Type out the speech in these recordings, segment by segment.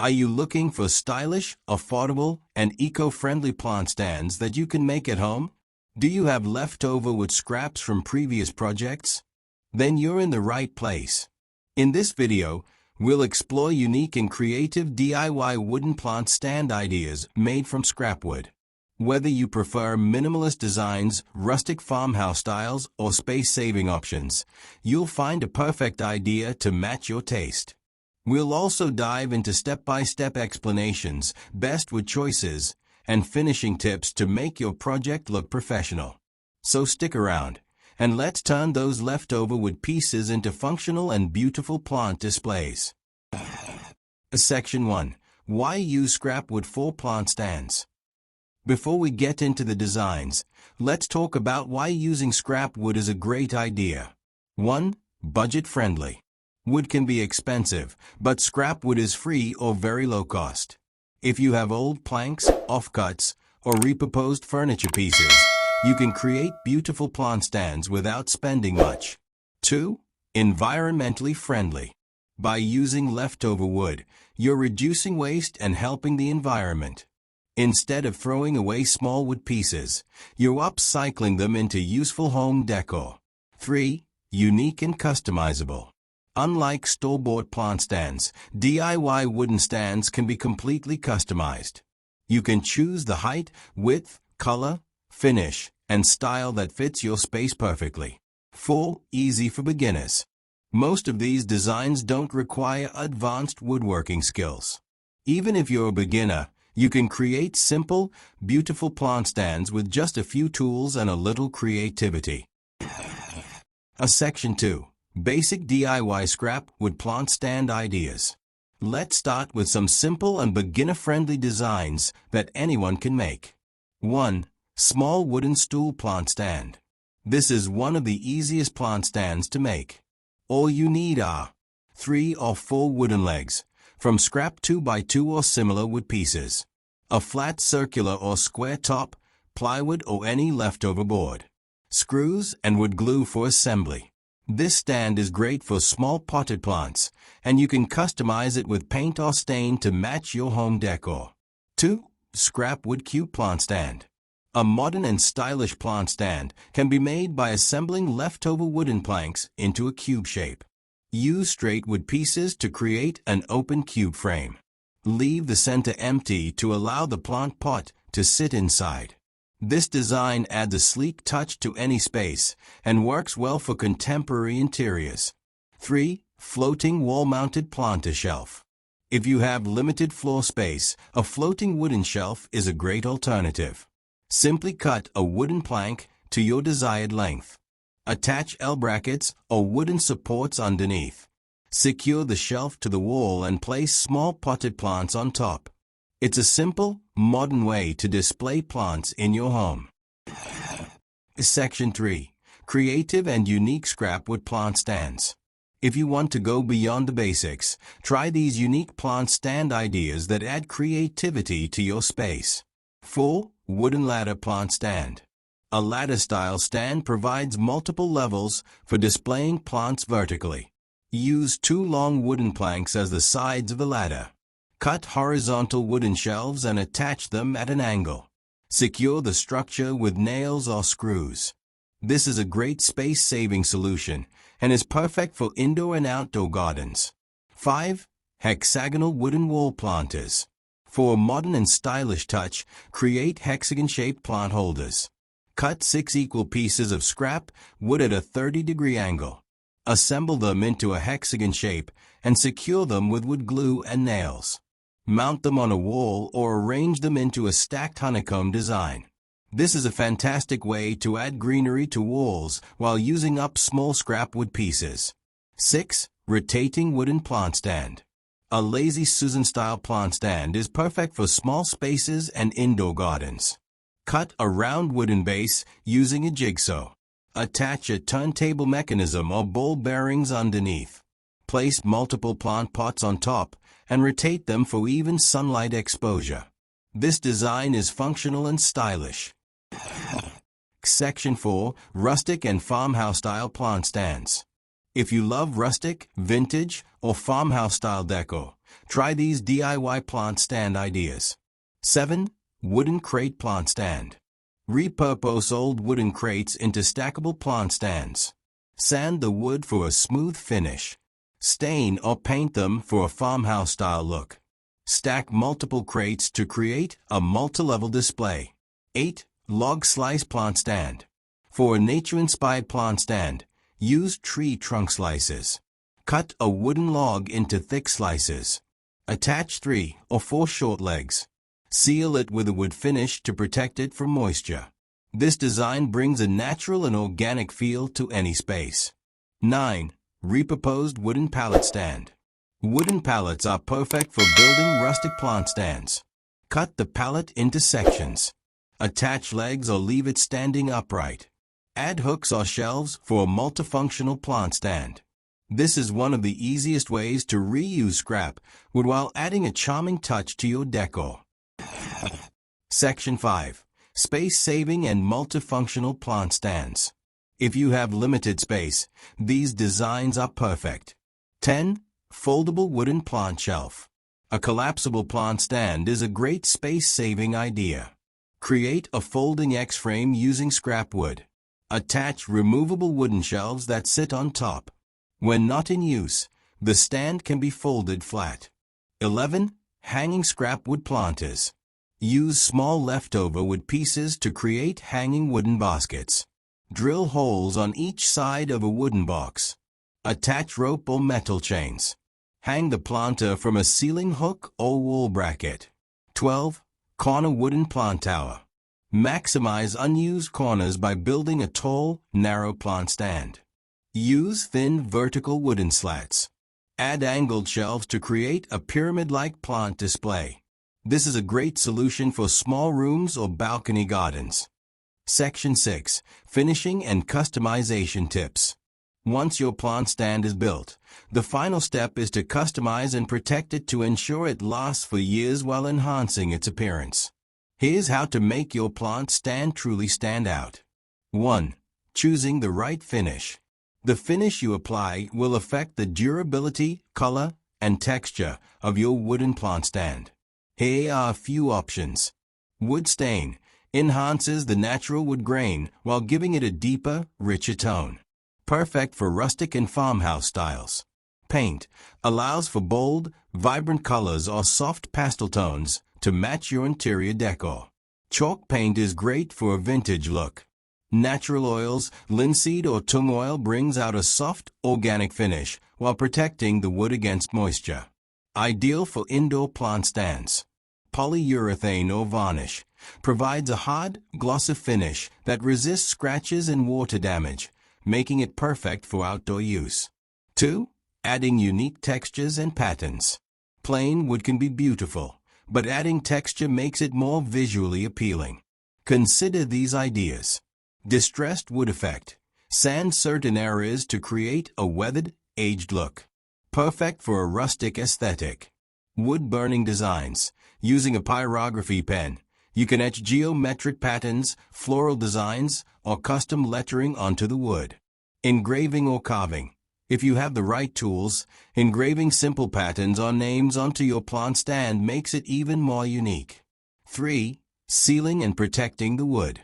Are you looking for stylish, affordable, and eco-friendly plant stands that you can make at home? Do you have leftover wood scraps from previous projects? Then you're in the right place. In this video, we'll explore unique and creative DIY wooden plant stand ideas made from scrapwood. Whether you prefer minimalist designs, rustic farmhouse styles, or space-saving options, you'll find a perfect idea to match your taste. We'll also dive into step-by-step explanations, best wood choices, and finishing tips to make your project look professional. So stick around, and let's turn those leftover wood pieces into functional and beautiful plant displays. Section 1. Why use scrapwood for plant stands? Before we get into the designs, let's talk about why using scrapwood is a great idea. 1. Budget-friendly. Wood can be expensive, but scrapwood is free or very low cost. If you have old planks, offcuts, or repurposed furniture pieces, you can create beautiful plant stands without spending much. 2. Environmentally friendly. By using leftover wood, you're reducing waste and helping the environment. Instead of throwing away small wood pieces, you're upcycling them into useful home decor. 3. Unique and customizable. Unlike store-bought plant stands, DIY wooden stands can be completely customized. You can choose the height, width, color, finish, and style that fits your space perfectly. 4. Easy for beginners. Most of these designs don't require advanced woodworking skills. Even if you're a beginner, you can create simple, beautiful plant stands with just a few tools and a little creativity. Section 2. Basic DIY scrapwood plant stand ideas. Let's start with some simple and beginner-friendly designs that anyone can make. 1. Small wooden stool plant stand. This is one of the easiest plant stands to make. All you need are 3 or 4 wooden legs, from scrap 2x2 or similar wood pieces, a flat circular or square top, plywood or any leftover board, screws and wood glue for assembly. This stand is great for small potted plants, and you can customize it with paint or stain to match your home decor. 2. Scrapwood cube plant stand. A modern and stylish plant stand can be made by assembling leftover wooden planks into a cube shape. Use straight wood pieces to create an open cube frame. Leave the center empty to allow the plant pot to sit inside. This design adds a sleek touch to any space and works well for contemporary interiors. 3. Floating wall-mounted planter shelf. If you have limited floor space, a floating wooden shelf is a great alternative. Simply cut a wooden plank to your desired length. Attach L-brackets or wooden supports underneath. Secure the shelf to the wall and place small potted plants on top. It's a simple, modern way to display plants in your home. Section 3. Creative and unique scrapwood plant stands. If you want to go beyond the basics, try these unique plant stand ideas that add creativity to your space. 4. Wooden ladder plant stand. A ladder-style stand provides multiple levels for displaying plants vertically. Use 2 long wooden planks as the sides of the ladder. Cut horizontal wooden shelves and attach them at an angle. Secure the structure with nails or screws. This is a great space-saving solution and is perfect for indoor and outdoor gardens. 5. Hexagonal wooden wall planters. For a modern and stylish touch, create hexagon-shaped plant holders. Cut 6 equal pieces of scrap wood at a 30-degree angle. Assemble them into a hexagon shape and secure them with wood glue and nails. Mount them on a wall or arrange them into a stacked honeycomb design. This is a fantastic way to add greenery to walls while using up small scrapwood pieces. 6. Rotating wooden plant stand. A lazy Susan-style plant stand is perfect for small spaces and indoor gardens. Cut a round wooden base using a jigsaw. Attach a turntable mechanism or ball bearings underneath. Place multiple plant pots on top and rotate them for even sunlight exposure. This design is functional and stylish. Section 4. Rustic and farmhouse-style plant stands. If you love rustic, vintage, or farmhouse-style decor, Try these DIY plant stand ideas. 7. Wooden crate plant stand. Repurpose old wooden crates into stackable plant stands. Sand the wood for a smooth finish. Stain or paint them for a farmhouse-style look. Stack multiple crates to create a multi-level display. 8. Log slice plant stand. For a nature-inspired plant stand, use tree trunk slices. Cut a wooden log into thick slices. Attach 3 or 4 short legs. Seal it with a wood finish to protect it from moisture. This design brings a natural and organic feel to any space. 9. Repurposed wooden pallet stand. Wooden pallets are perfect for building rustic plant stands. Cut the pallet into sections. Attach legs or leave it standing upright. Add hooks or shelves for a multifunctional plant stand. This is one of the easiest ways to reuse scrap wood while adding a charming touch to your decor. Section 5. Space-saving and multifunctional plant stands. If you have limited space, these designs are perfect. 10. Foldable wooden plant shelf. A collapsible plant stand is a great space-saving idea. Create a folding X-frame using scrap wood. Attach removable wooden shelves that sit on top. When not in use, the stand can be folded flat. 11. Hanging scrap wood planters. Use small leftover wood pieces to create hanging wooden baskets. Drill holes on each side of a wooden box. Attach rope or metal chains. Hang the planter from a ceiling hook or wall bracket. 12. Corner wooden plant tower. Maximize unused corners by building a tall, narrow plant stand. Use thin vertical wooden slats. Add angled shelves to create a pyramid-like plant display. This is a great solution for small rooms or balcony gardens. Section 6. Finishing and customization tips. Once your plant stand is built, the final step is to customize and protect it to ensure it lasts for years while enhancing its appearance. Here's how to make your plant stand truly stand out. 1. Choosing the right finish. The finish you apply will affect the durability, color, and texture of your wooden plant stand. Here are a few options. Wood stain enhances the natural wood grain while giving it a deeper, richer tone. Perfect for rustic and farmhouse styles. Paint allows for bold, vibrant colors or soft pastel tones to match your interior decor. Chalk paint is great for a vintage look. Natural oils, linseed or tung oil brings out a soft, organic finish while protecting the wood against moisture. Ideal for indoor plant stands. Polyurethane or varnish provides a hard, glossy finish that resists scratches and water damage, making it perfect for outdoor use. 2. Adding unique textures and patterns. Plain wood can be beautiful, but adding texture makes it more visually appealing. Consider these ideas. Distressed wood effect. Sand certain areas to create a weathered, aged look. Perfect for a rustic aesthetic. Wood burning designs. Using a pyrography pen, you can etch geometric patterns, floral designs, or custom lettering onto the wood. Engraving or carving. If you have the right tools, engraving simple patterns or names onto your plant stand makes it even more unique. 3. Sealing and protecting the wood.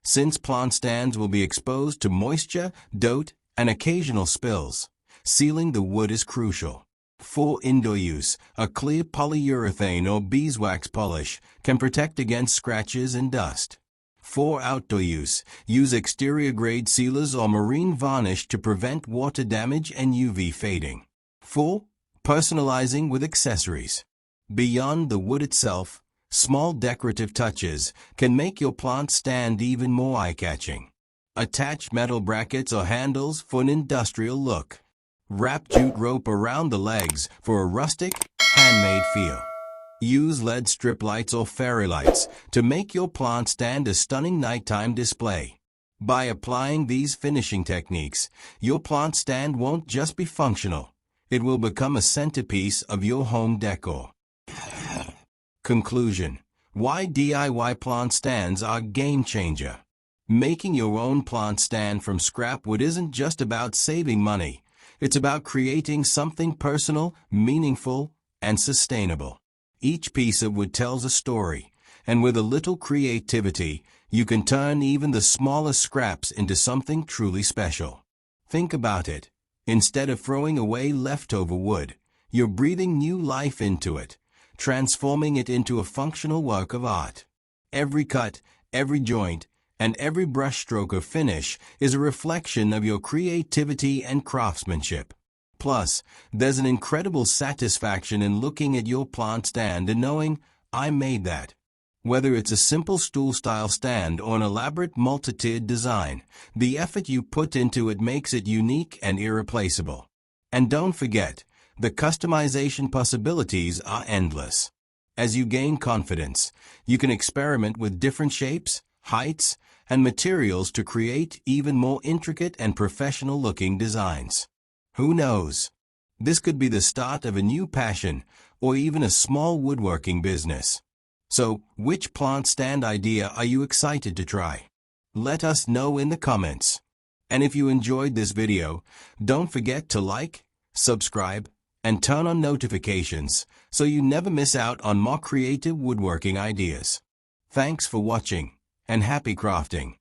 Since plant stands will be exposed to moisture, dirt, and occasional spills, sealing the wood is crucial. For indoor use, a clear polyurethane or beeswax polish can protect against scratches and dust. For outdoor use, use exterior-grade sealers or marine varnish to prevent water damage and UV fading. 4. Personalizing with accessories. Beyond the wood itself, small decorative touches can make your plant stand even more eye-catching. Attach metal brackets or handles for an industrial look. Wrap jute rope around the legs for a rustic, handmade feel. Use LED strip lights or fairy lights to make your plant stand a stunning nighttime display. By applying these finishing techniques, your plant stand won't just be functional, it will become a centerpiece of your home decor. Conclusion. Why DIY plant stands are a game changer. Making your own plant stand from scrap wood isn't just about saving money. It's about creating something personal, meaningful, and sustainable. Each piece of wood tells a story, and with a little creativity, you can turn even the smallest scraps into something truly special. Think about it. Instead of throwing away leftover wood, you're breathing new life into it, transforming it into a functional work of art. Every cut, every joint, and every brushstroke or finish is a reflection of your creativity and craftsmanship. Plus, there's an incredible satisfaction in looking at your plant stand and knowing, I made that. Whether it's a simple stool-style stand or an elaborate multi-tiered design, the effort you put into it makes it unique and irreplaceable. And don't forget, the customization possibilities are endless. As you gain confidence, you can experiment with different shapes, heights, and materials to create even more intricate and professional-looking designs. Who knows? This could be the start of a new passion or even a small woodworking business. So, which plant stand idea are you excited to try? Let us know in the comments. And if you enjoyed this video, don't forget to like, subscribe, and turn on notifications so you never miss out on more creative woodworking ideas. Thanks for watching, and happy crafting!